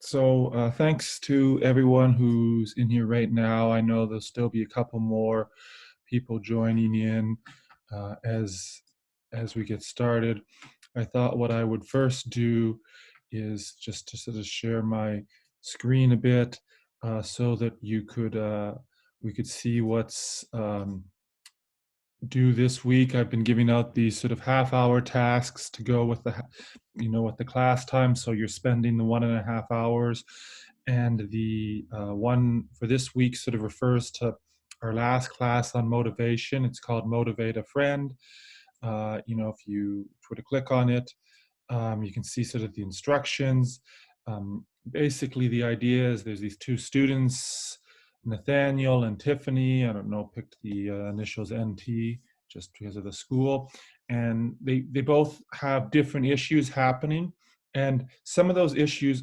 So thanks to everyone who's in here right now. I know there'll still be a couple more people joining in as we get started. I thought what I would first do is just to sort of share my screen a bit so that we could see what's due this week. I've been giving out these sort of half-hour tasks to go with with the class time. So you're spending the 1.5 hours, and the one for this week sort of refers to our last class on motivation. It's called Motivate a Friend. If you were to click on it, you can see sort of the instructions. Basically, the idea is there's these two students, Nathaniel and Tiffany. I don't know, picked the initials NT just because of the school. And they both have different issues happening. And some of those issues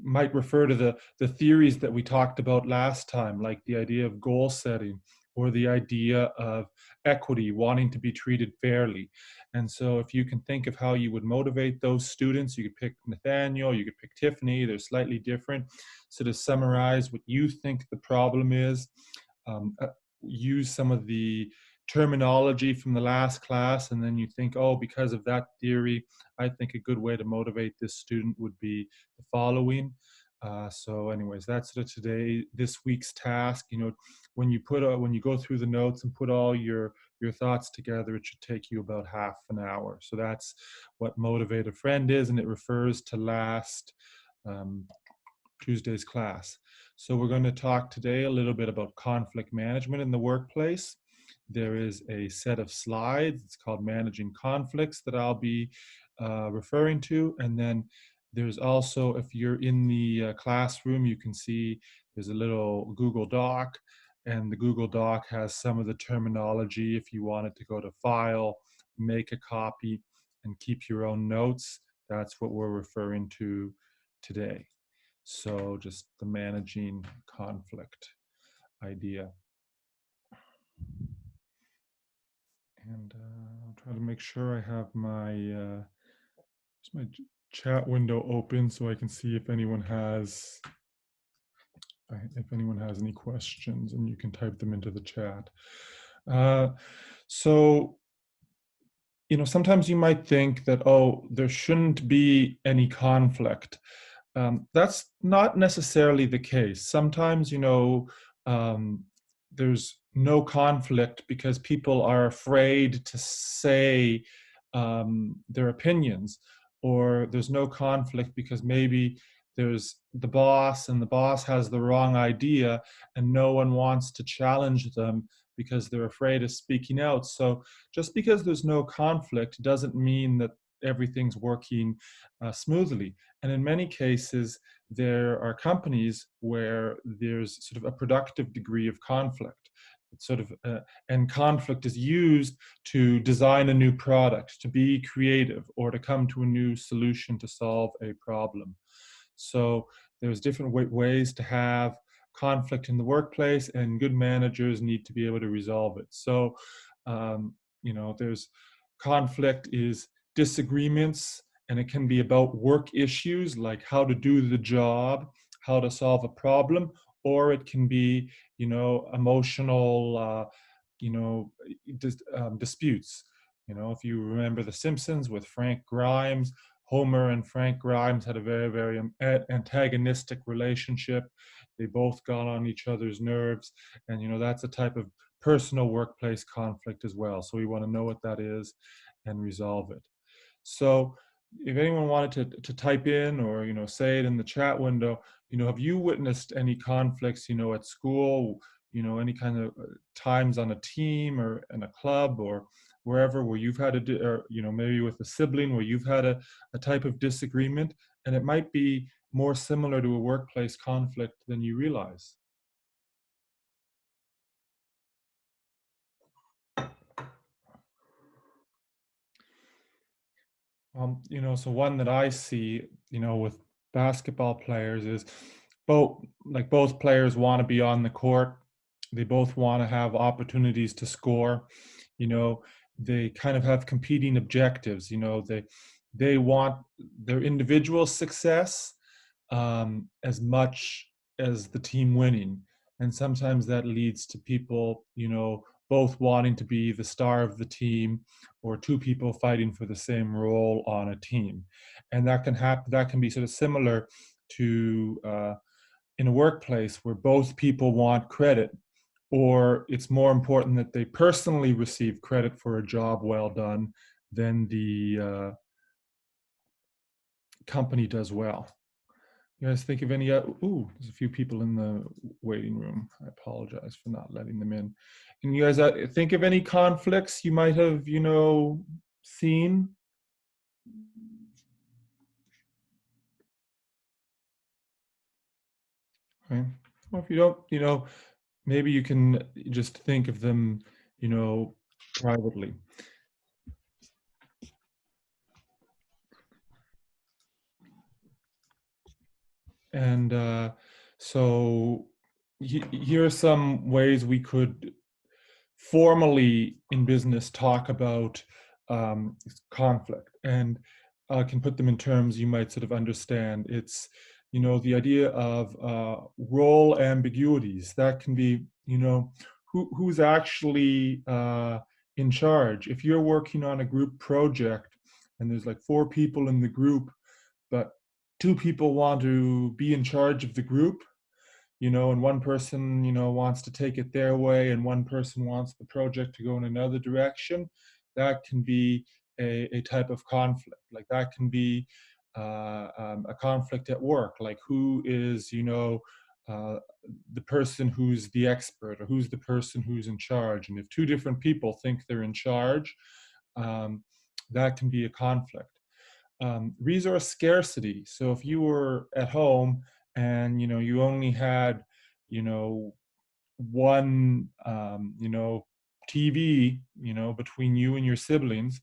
might refer to the theories that we talked about last time, like the idea of goal setting or the idea of equity, wanting to be treated fairly. And so if you can think of how you would motivate those students, you could pick Nathaniel, you could pick Tiffany, they're slightly different. So to summarize what you think the problem is, um, uh, use some of the terminology from the last class, and then you think, oh, because of that theory, I think a good way to motivate this student would be the following. So anyways, that's sort of this week's task. When you go through the notes and put all your thoughts together, it should take you about half an hour. So that's what Motivate a Friend is, and it refers to last um, Tuesday's class. So we're going to talk today a little bit about conflict management in the workplace. There is a set of slides, it's called Managing Conflicts, that I'll be referring to. And then there's also, if you're in the classroom, you can see there's a little Google Doc, and the Google Doc has some of the terminology if you wanted to go to File, make a copy, and keep your own notes. That's what we're referring to today. So just the managing conflict idea. And I'll try to make sure I have my chat window open so I can see if anyone has any questions, and you can type them into the chat. So sometimes you might think that, oh, there shouldn't be any conflict. That's not necessarily the case. Sometimes, there's no conflict because people are afraid to say their opinions, or there's no conflict because maybe there's the boss and the boss has the wrong idea and no one wants to challenge them because they're afraid of speaking out. So just because there's no conflict doesn't mean that everything's working smoothly. And in many cases, there are companies where there's sort of a productive degree of conflict. It's and conflict is used to design a new product, to be creative, or to come to a new solution to solve a problem. So there's different ways to have conflict in the workplace, and good managers need to be able to resolve it. So, there's conflict is disagreements, and it can be about work issues like how to do the job, how to solve a problem, or it can be, emotional, disputes. If you remember The Simpsons with Frank Grimes, Homer and Frank Grimes had a very, very antagonistic relationship. They both got on each other's nerves, and that's a type of personal workplace conflict as well. So we want to know what that is and resolve it. So if anyone wanted to type in or say it in the chat window, have you witnessed any conflicts at school, any kind of times on a team or in a club or wherever where you've had or maybe with a sibling where you've had a type of disagreement, and it might be more similar to a workplace conflict than you realize? So one that I see, with basketball players is both players want to be on the court. They both want to have opportunities to score. You know, they kind of have competing objectives. They want their individual success, as much as the team winning. And sometimes that leads to people, both wanting to be the star of the team, or two people fighting for the same role on a team. And that can happen, that can be sort of similar to in a workplace where both people want credit, or it's more important that they personally receive credit for a job well done than the company does well. You guys think of any, ooh, there's a few people in the waiting room. I apologize for not letting them in. Can you guys think of any conflicts you might have, seen? Okay. Well, if you don't, maybe you can just think of them, privately. And so here are some ways we could formally in business talk about conflict, and I can put them in terms you might sort of understand. It's, the idea of role ambiguities. That can be, who's actually in charge. If you're working on a group project and there's like 4 people in the group, but 2 people want to be in charge of the group, and one person, wants to take it their way, and one person wants the project to go in another direction, that can be a type of conflict. Like that can be a conflict at work, like who is, uh, the person who's the expert, or who's the person who's in charge. And if 2 different people think they're in charge, um, that can be a conflict. Resource scarcity. So if you were at home and you only had you know one TV between you and your siblings,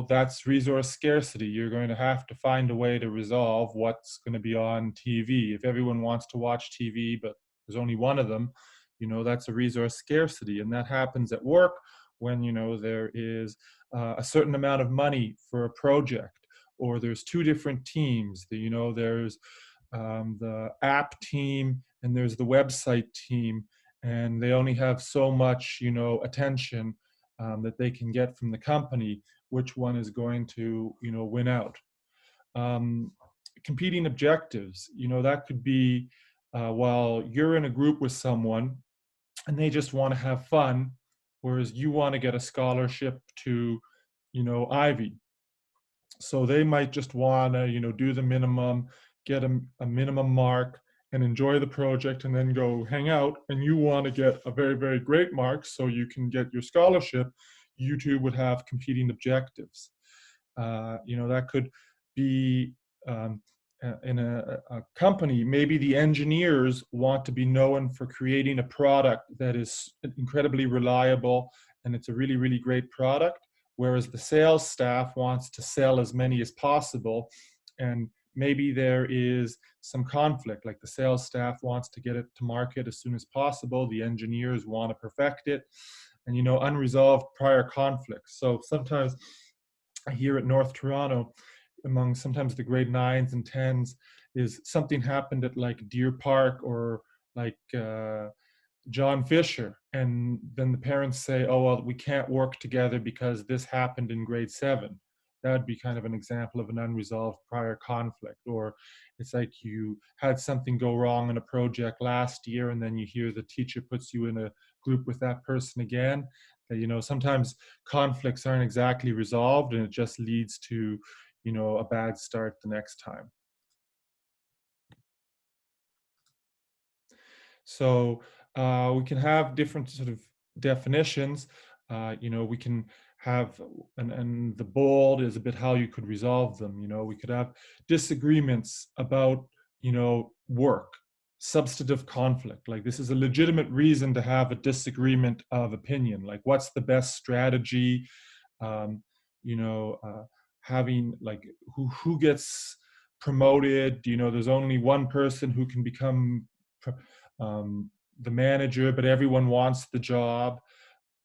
that's resource scarcity. You're going to have to find a way to resolve what's going to be on TV. If everyone wants to watch TV but there's only one of them, that's a resource scarcity. And that happens at work when there is a certain amount of money for a project, or there's 2 different teams. There's the app team and there's the website team, and they only have so much attention that they can get from the company. Which one is going to win out? um, Competing objectives, that could be while you're in a group with someone and they just want to have fun, whereas you want to get a scholarship to Ivy. So they might just want to do the minimum, get a minimum mark, and enjoy the project, and then go hang out. And you want to get a very, very great mark so you can get your scholarship. You two would have competing objectives. That could be in a company. Maybe the engineers want to be known for creating a product that is incredibly reliable and it's a really, really great product, whereas the sales staff wants to sell as many as possible. And maybe there is some conflict, like the sales staff wants to get it to market as soon as possible, the engineers want to perfect it, and unresolved prior conflicts. So sometimes here at North Toronto, among sometimes the grade 9s and 10s, is something happened at like Deer Park, or like John Fisher, and then the parents say, oh, well, we can't work together because this happened in grade 7. That would be kind of an example of an unresolved prior conflict. Or it's like you had something go wrong in a project last year, and then you hear the teacher puts you in a group with that person again. Sometimes conflicts aren't exactly resolved, and it just leads to a bad start the next time. So we can have different sort of definitions. We can have, and the bold is a bit how you could resolve them. We could have disagreements about, work, substantive conflict. Like this is a legitimate reason to have a disagreement of opinion. Like what's the best strategy? Um, you know, Having like who gets promoted. There's only one person who can become the manager, but everyone wants the job.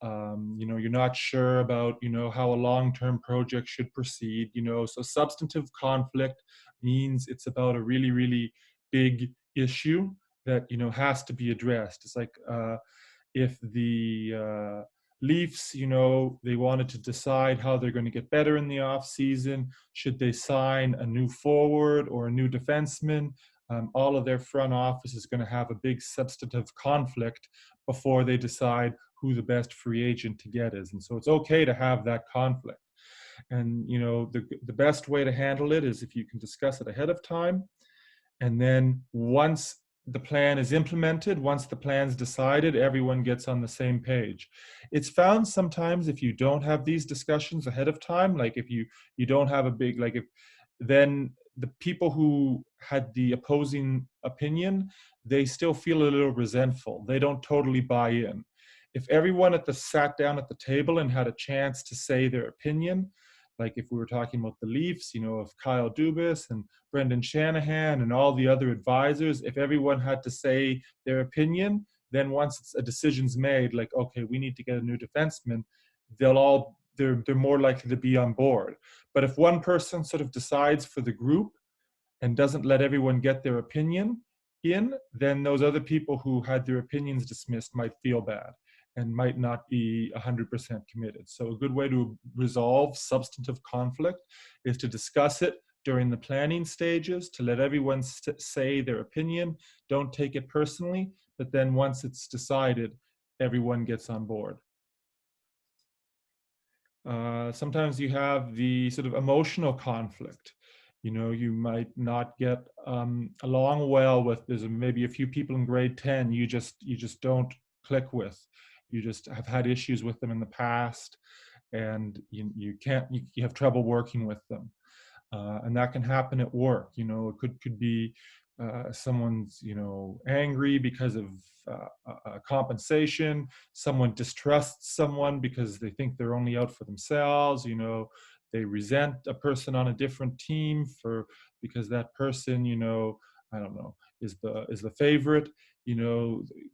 You're not sure about, how a long-term project should proceed, so substantive conflict means it's about a really, really big issue that, has to be addressed. It's like, if the Leafs, they wanted to decide how they're going to get better in the off season. Should they sign a new forward or a new defenseman? All of their front office is going to have a big substantive conflict before they decide who the best free agent to get is. And so it's okay to have that conflict. And the best way to handle it is if you can discuss it ahead of time, and then once the plan is implemented, once the plan's decided, everyone gets on the same page. It's found sometimes if you don't have these discussions ahead of time, like if you don't have a big, like if then the people who had the opposing opinion, they still feel a little resentful. They don't totally buy in. If everyone sat down at the table and had a chance to say their opinion, like if we were talking about the Leafs, of Kyle Dubas and Brendan Shanahan and all the other advisors, if everyone had to say their opinion, then once a decision's made, like, okay, we need to get a new defenseman, they're more likely to be on board. But if one person sort of decides for the group and doesn't let everyone get their opinion in, then those other people who had their opinions dismissed might feel bad and might not be 100% committed. So a good way to resolve substantive conflict is to discuss it during the planning stages, to let everyone say their opinion, don't take it personally, but then once it's decided, everyone gets on board. Sometimes you have the sort of emotional conflict. You might not get along well with, there's maybe a few people in grade 10 you just don't click with. You just have had issues with them in the past, and you have trouble working with them. And that can happen at work. It could be someone's angry because of compensation. Someone distrusts someone because they think they're only out for themselves. They resent a person on a different team because that person, I don't know, is the favorite.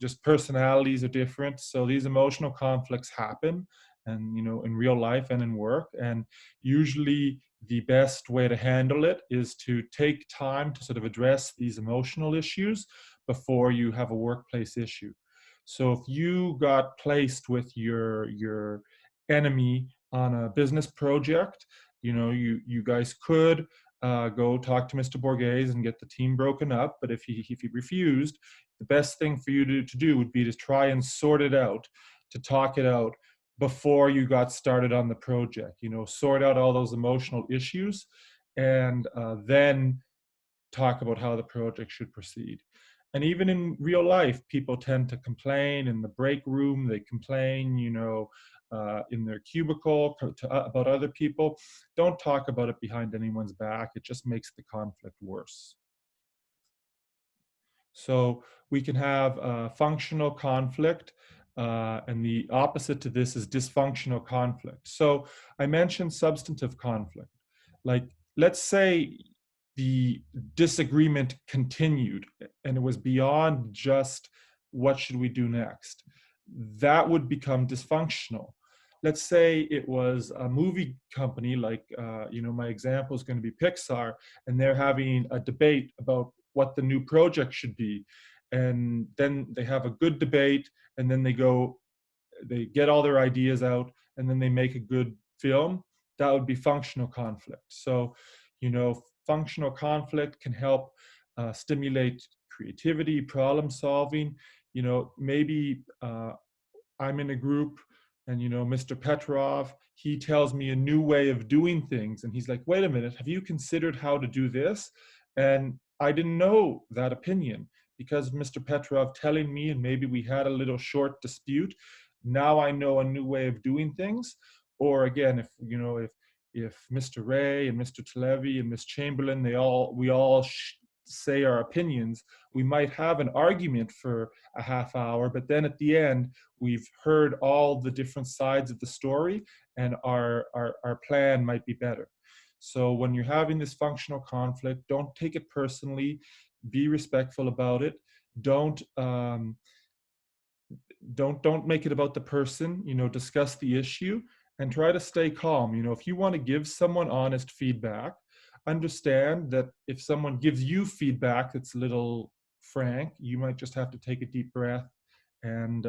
Just personalities are different, so these emotional conflicts happen, and in real life and in work. And usually the best way to handle it is to take time to sort of address these emotional issues before you have a workplace issue. So if you got placed with your enemy on a business project, you guys could go talk to Mr. Borghese and get the team broken up. But if he refused, the best thing for you to do would be to try and sort it out, to talk it out before you got started on the project. Sort out all those emotional issues, and then talk about how the project should proceed. And even in real life, people tend to complain in the break room. They complain, in their cubicle about other people. Don't talk about it behind anyone's back. It just makes the conflict worse. So we can have functional conflict, and the opposite to this is dysfunctional conflict. So I mentioned substantive conflict. Like, let's say the disagreement continued and it was beyond just what should we do next. That would become dysfunctional. Let's say it was a movie company, like, my example is going to be Pixar, and they're having a debate about what the new project should be. And then they have a good debate, and then they get all their ideas out, and then they make a good film. That would be functional conflict. So, functional conflict can help stimulate creativity, problem solving. Maybe I'm in a group, and Mr. Petrov, he tells me a new way of doing things, and he's like, wait a minute, have you considered how to do this? And I didn't know that opinion because of Mr. Petrov telling me, and maybe we had a little short dispute. Now I know a new way of doing things. Or again, if Mr. Ray and Mr. Talevi and Miss Chamberlain, we all say our opinions, we might have an argument for a half hour, but then at the end, we've heard all the different sides of the story, and our plan might be better. So when you're having this functional conflict, don't take it personally. Be respectful about it. Don't don't make it about the person, discuss the issue and try to stay calm. If you want to give someone honest feedback, understand that if someone gives you feedback that's a little frank, you might just have to take a deep breath and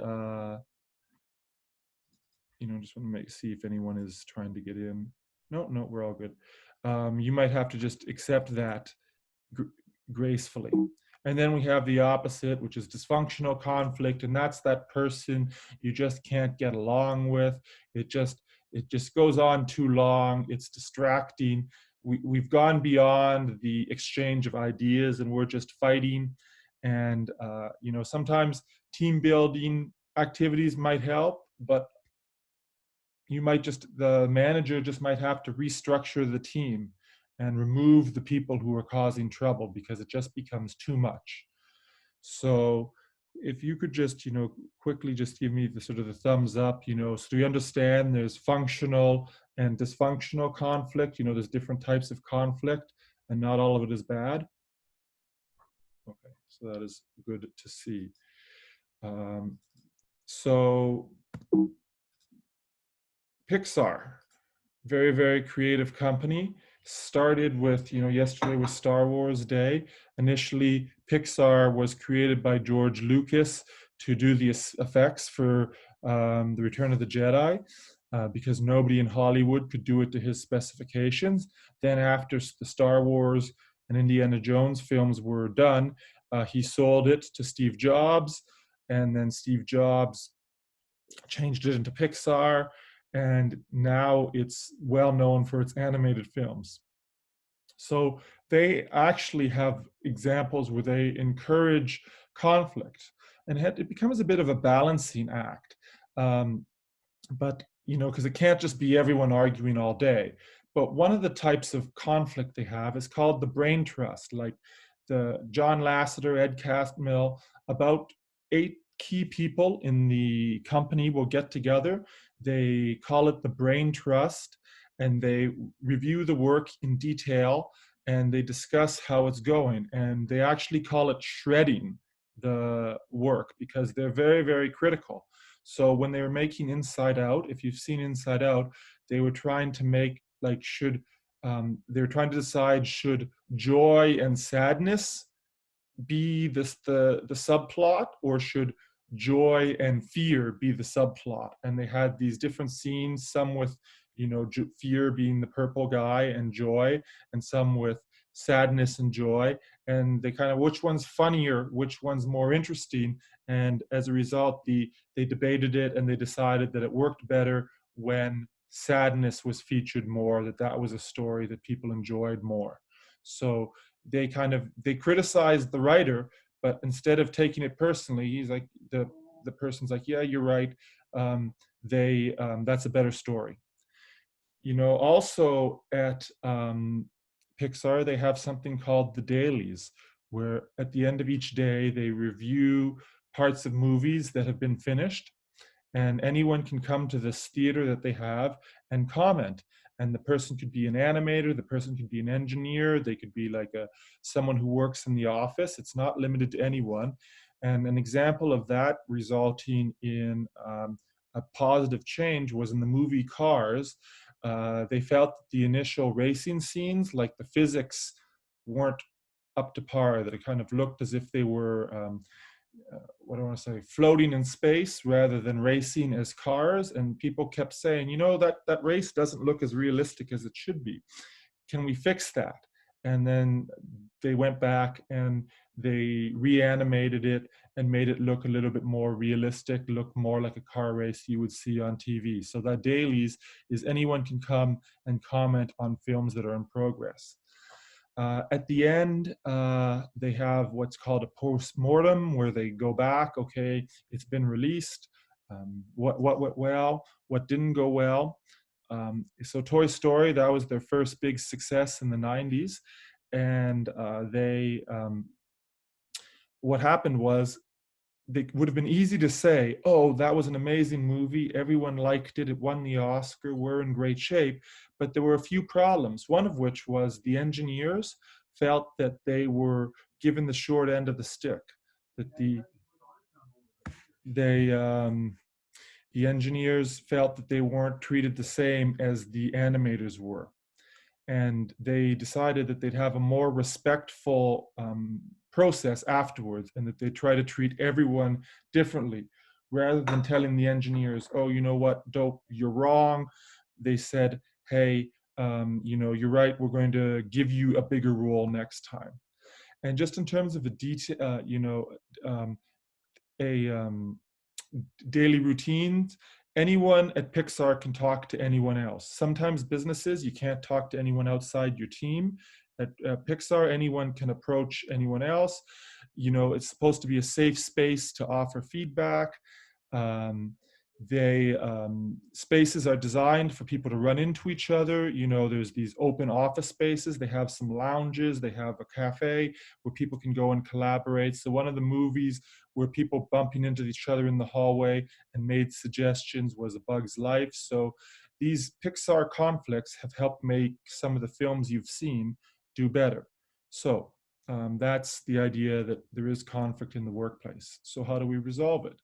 just want to see if anyone is trying to get in. No, no, we're all good. You might have to just accept that gr- gracefully. And then we have the opposite, which is dysfunctional conflict, and that's that person you just can't get along with. It just goes on too long. It's distracting. We've gone beyond the exchange of ideas, and we're just fighting. And sometimes team building activities might help, but the manager just might have to restructure the team and remove the people who are causing trouble because it just becomes too much. So if you could just, quickly just give me the sort of the thumbs up, so we understand there's functional and dysfunctional conflict, there's different types of conflict and not all of it is bad. Okay, so that is good to see. So Pixar, very, very creative company. Started with, yesterday was Star Wars Day. Initially, Pixar was created by George Lucas to do the effects for The Return of the Jedi, because nobody in Hollywood could do it to his specifications. Then after the Star Wars and Indiana Jones films were done, he sold it to Steve Jobs, and then Steve Jobs changed it into Pixar, and now it's well known for its animated films. So they actually have examples where they encourage conflict, and it becomes a bit of a balancing act. But because it can't just be everyone arguing all day. But one of the types of conflict they have is called the brain trust. Like the John Lasseter, Ed Catmull, about 8 key people in the company will get together. They call it the brain trust, and they review the work in detail, and they discuss how it's going. And they actually call it shredding the work because they're very, very critical. So when they were making Inside Out, if you've seen Inside Out, they were trying to make like they were trying to decide should joy and sadness be the subplot, or should joy and fear be the subplot? And they had these different scenes, some with fear being the purple guy and joy, and some with sadness and joy, and they kind of, which one's funnier, which one's more interesting. And as a result, they debated it, and they decided that it worked better when sadness was featured more, that was a story that people enjoyed more. So they criticized the writer, but instead of taking it personally, he's like, the person's like, yeah, you're right. That's a better story. Also at Pixar, they have something called the dailies, where at the end of each day, they review parts of movies that have been finished, and anyone can come to this theater that they have and comment. And the person could be an animator, the person could be an engineer, they could be like someone who works in the office. It's not limited to anyone. And an example of that resulting in a positive change was in the movie Cars. They felt that the initial racing scenes, like the physics, weren't up to par, that it kind of looked as if they were what do I want to say, floating in space rather than racing as cars. And people kept saying, that race doesn't look as realistic as it should be. Can we fix that? And then they went back and they reanimated it and made it look a little bit more realistic, look more like a car race you would see on TV. So that dailies is anyone can come and comment on films that are in progress. At the end, they have what's called a post-mortem, where they go back, okay, it's been released, what went well, what didn't go well. So Toy Story, that was their first big success in the 90s. And what happened was, it would have been easy to say, oh, that was an amazing movie, everyone liked it, it won the Oscar, we're in great shape. But there were a few problems, one of which was the engineers felt that they were given the short end of the stick, that they the engineers felt that they weren't treated the same as the animators were, and they decided that they'd have a more respectful process afterwards, and that they try to treat everyone differently rather than telling the engineers, oh, you know what, dope, you're wrong. They said, hey, you're right, we're going to give you a bigger role next time. And just in terms of a detail, um, a daily routines, anyone at Pixar can talk to anyone else. Sometimes businesses, you can't talk to anyone outside your team. At Pixar, anyone can approach anyone else. It's supposed to be a safe space to offer feedback. Um, Spaces are designed for people to run into each other. There's these open office spaces. They have some lounges. They have a cafe where people can go and collaborate. So one of the movies where people bumping into each other in the hallway and made suggestions was A Bug's Life. So these Pixar conflicts have helped make some of the films you've seen do better. So that's the idea, that there is conflict in the workplace. So how do we resolve it?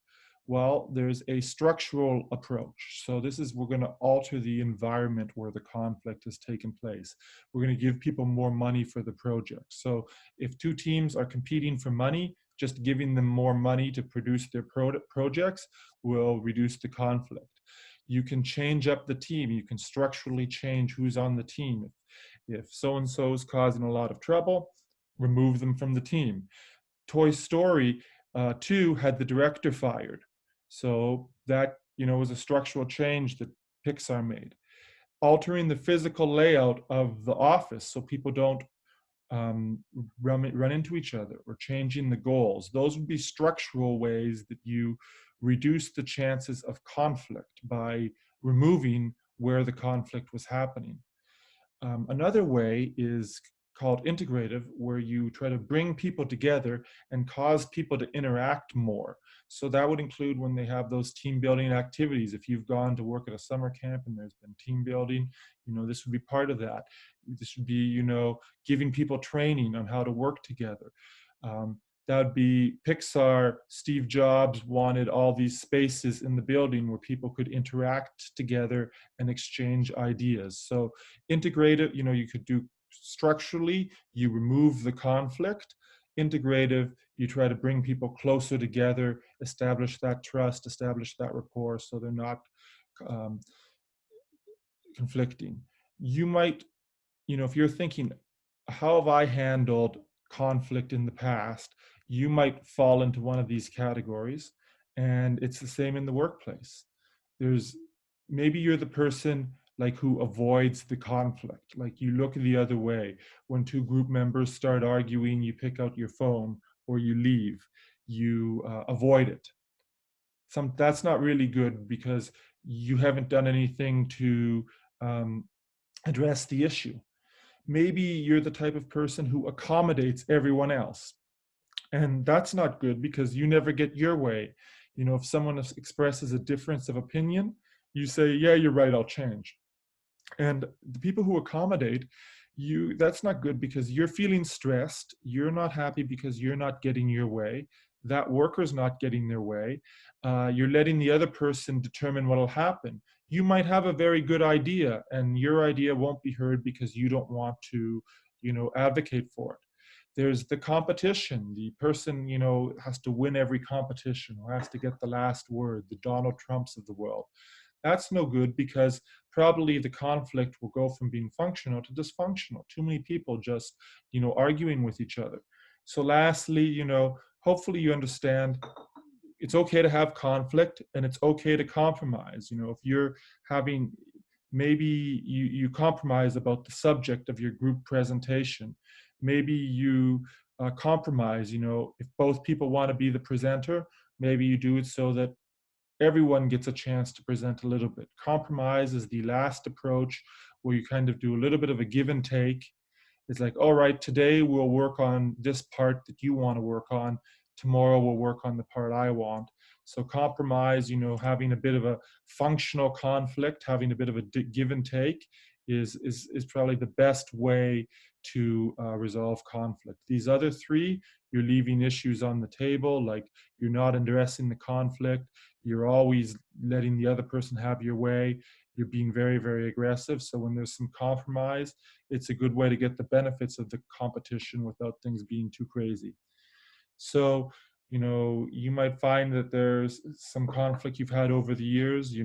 Well, there's a structural approach. So we're going to alter the environment where the conflict has taken place. We're going to give people more money for the project. So if two teams are competing for money, just giving them more money to produce their projects will reduce the conflict. You can change up the team. You can structurally change who's on the team. If so-and-so is causing a lot of trouble, remove them from the team. Toy Story 2 had the director fired. So that, was a structural change that Pixar made. Altering the physical layout of the office so people don't run into each other, or changing the goals. Those would be structural ways that you reduce the chances of conflict by removing where the conflict was happening. Another way is called integrative, where you try to bring people together and cause people to interact more. So that would include when they have those team building activities. If you've gone to work at a summer camp and there's been team building, this would be part of that. This would be, giving people training on how to work together. That would be Pixar. Steve Jobs wanted all these spaces in the building where people could interact together and exchange ideas. So integrative, you could do structurally, you remove the conflict. Integrative, you try to bring people closer together, establish that trust, establish that rapport, so they're not um, conflicting. You might, if you're thinking, how have I handled conflict in the past? You might fall into one of these categories, and it's the same in the workplace. There's maybe you're the person like who avoids the conflict, like you look the other way. When two group members start arguing, you pick out your phone or you leave. You avoid it. That's not really good, because you haven't done anything to um, address the issue. Maybe you're the type of person who accommodates everyone else. And that's not good, because you never get your way. If someone expresses a difference of opinion, you say, yeah, you're right, I'll change. And the people who accommodate you, that's not good, because you're feeling stressed. You're not happy because you're not getting your way. That worker's not getting their way. You're letting the other person determine what'll happen. You might have a very good idea, and your idea won't be heard because you don't want to, advocate for it. There's the competition. The person, has to win every competition, or has to get the last word, the Donald Trumps of the world. That's no good, because probably the conflict will go from being functional to dysfunctional. Too many people just, arguing with each other. So lastly, hopefully you understand it's okay to have conflict, and it's okay to compromise. If you're having, maybe you compromise about the subject of your group presentation. Maybe you compromise, if both people want to be the presenter, maybe you do it so that everyone gets a chance to present a little bit. Compromise is the last approach, where you kind of do a little bit of a give and take. It's like, all right, today we'll work on this part that you want to work on. Tomorrow we'll work on the part I want. So compromise, having a bit of a functional conflict, having a bit of a give and take, is probably the best way to resolve conflict. These other three, you're leaving issues on the table, like you're not addressing the conflict, you're always letting the other person have your way, you're being very, very aggressive. So when there's some compromise, it's a good way to get the benefits of the competition without things being too crazy. So, you might find that there's some conflict you've had over the years,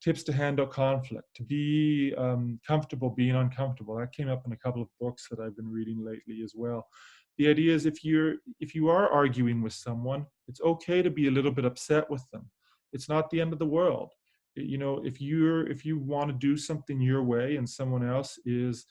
tips to handle conflict, to be comfortable being uncomfortable. That came up in a couple of books that I've been reading lately as well. The idea is if you are arguing with someone, it's okay to be a little bit upset with them. It's not the end of the world. If you want to do something your way and someone else is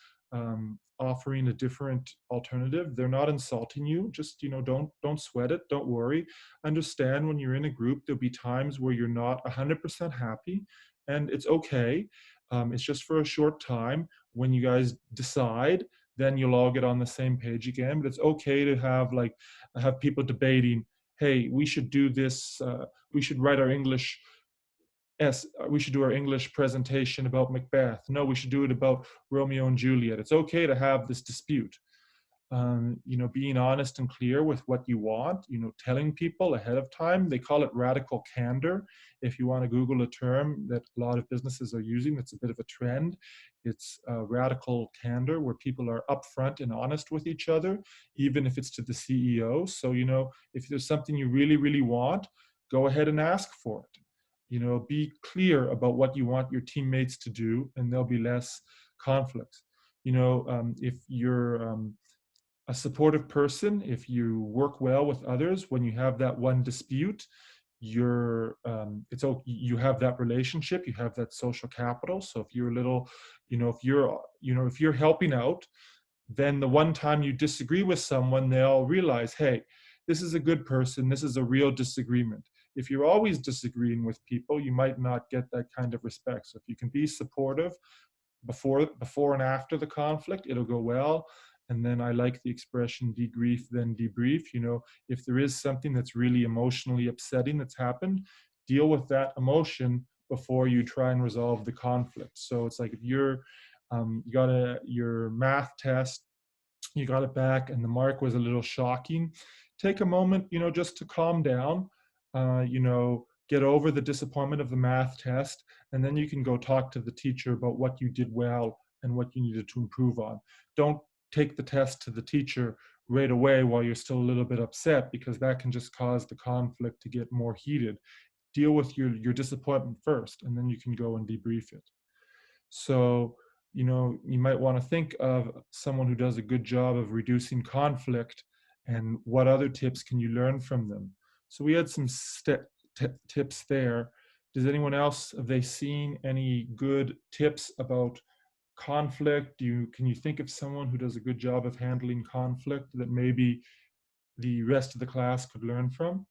offering a different alternative, they're not insulting you. Just don't sweat it, don't worry. Understand when you're in a group there'll be times where you're not 100% happy, and it's okay. It's just for a short time. When you guys decide, then you'll all get on the same page again. But it's okay to have people debating, hey, we should do this, we should write our English, yes, we should do our English presentation about Macbeth. No, we should do it about Romeo and Juliet. It's okay to have this dispute. Being honest and clear with what you want, telling people ahead of time. They call it radical candor. If you want to Google a term that a lot of businesses are using, that's a bit of a trend. It's radical candor, where people are upfront and honest with each other, even if it's to the CEO. So, if there's something you really, really want, go ahead and ask for it. Be clear about what you want your teammates to do, and there'll be less conflicts. If you're a supportive person, if you work well with others, when you have that one dispute, you have that relationship, you have that social capital. So if you're a little, if you're helping out, then the one time you disagree with someone, they'll realize, hey, this is a good person, this is a real disagreement. If you're always disagreeing with people, you might not get that kind of respect. So if you can be supportive before and after the conflict, it'll go well. And then I like the expression debrief then debrief. If there is something that's really emotionally upsetting that's happened, deal with that emotion before you try and resolve the conflict. So it's like if you got your math test, you got it back and the mark was a little shocking, take a moment, just to calm down, get over the disappointment of the math test, and then you can go talk to the teacher about what you did well and what you needed to improve on. Don't take the test to the teacher right away while you're still a little bit upset, because that can just cause the conflict to get more heated. Deal with your disappointment first, and then you can go and debrief it. So, you might want to think of someone who does a good job of reducing conflict, and what other tips can you learn from them. So we had some tips there. Does anyone else, have they seen any good tips about conflict? Can you think of someone who does a good job of handling conflict that maybe the rest of the class could learn from?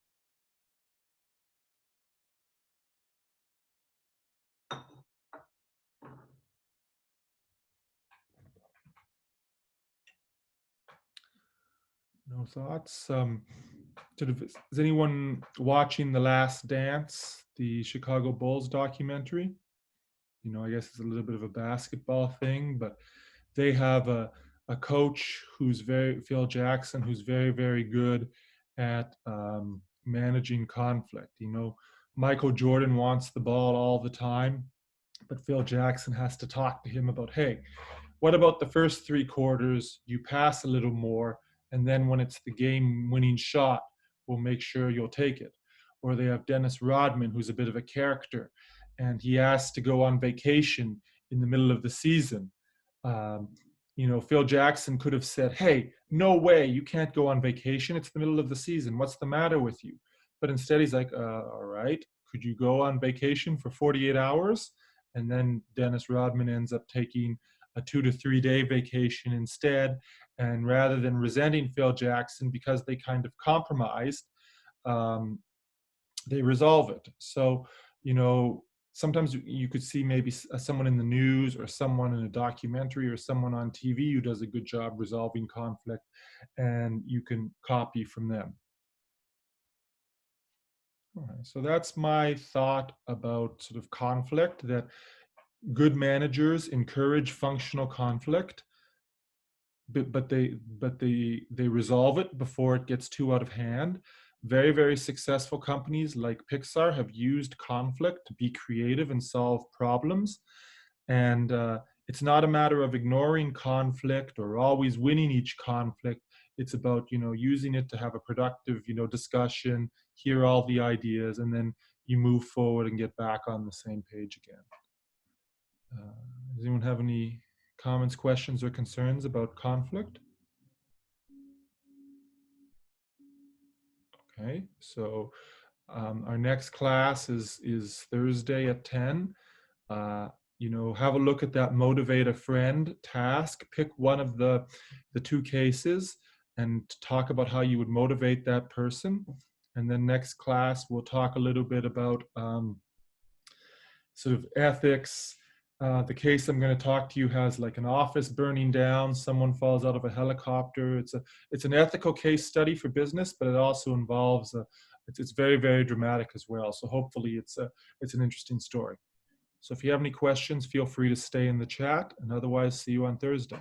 No thoughts? Is anyone watching The Last Dance, the Chicago Bulls documentary? I guess it's a little bit of a basketball thing, but they have a coach Phil Jackson, who's very, very good at managing conflict. Michael Jordan wants the ball all the time, but Phil Jackson has to talk to him about, hey, what about the first 3 quarters? You pass a little more, and then when it's the game-winning shot, we'll make sure you'll take it. Or they have Dennis Rodman, who's a bit of a character, and he asked to go on vacation in the middle of the season. Um, Phil Jackson could have said, hey, no way, you can't go on vacation. It's the middle of the season. What's the matter with you? But instead, he's like, all right, could you go on vacation for 48 hours? And then Dennis Rodman ends up taking a 2 to 3 day vacation instead. And rather than resenting Phil Jackson because they kind of compromised, um, they resolve it. So, sometimes you could see maybe someone in the news or someone in a documentary or someone on TV who does a good job resolving conflict, and you can copy from them. All right, so that's my thought about sort of conflict, that Good managers encourage functional conflict, but they resolve it before it gets too out of hand. Very successful companies like Pixar have used conflict to be creative and solve problems. And it's not a matter of ignoring conflict or always winning each conflict. It's about, using it to have a productive, discussion, hear all the ideas, and then you move forward and get back on the same page again. Does anyone have any comments, questions, or concerns about conflict? Okay, so our next class is Thursday at 10. Uh, have a look at that motivate a friend task. Pick one of the two cases and talk about how you would motivate that person. And then next class, we'll talk a little bit about sort of ethics. The case I'm going to talk to you has like an office burning down, someone falls out of a helicopter. It's an ethical case study for business, but it also involves it's very dramatic as well. So hopefully it's an interesting story. So if you have any questions, feel free to stay in the chat, and otherwise see you on Thursday.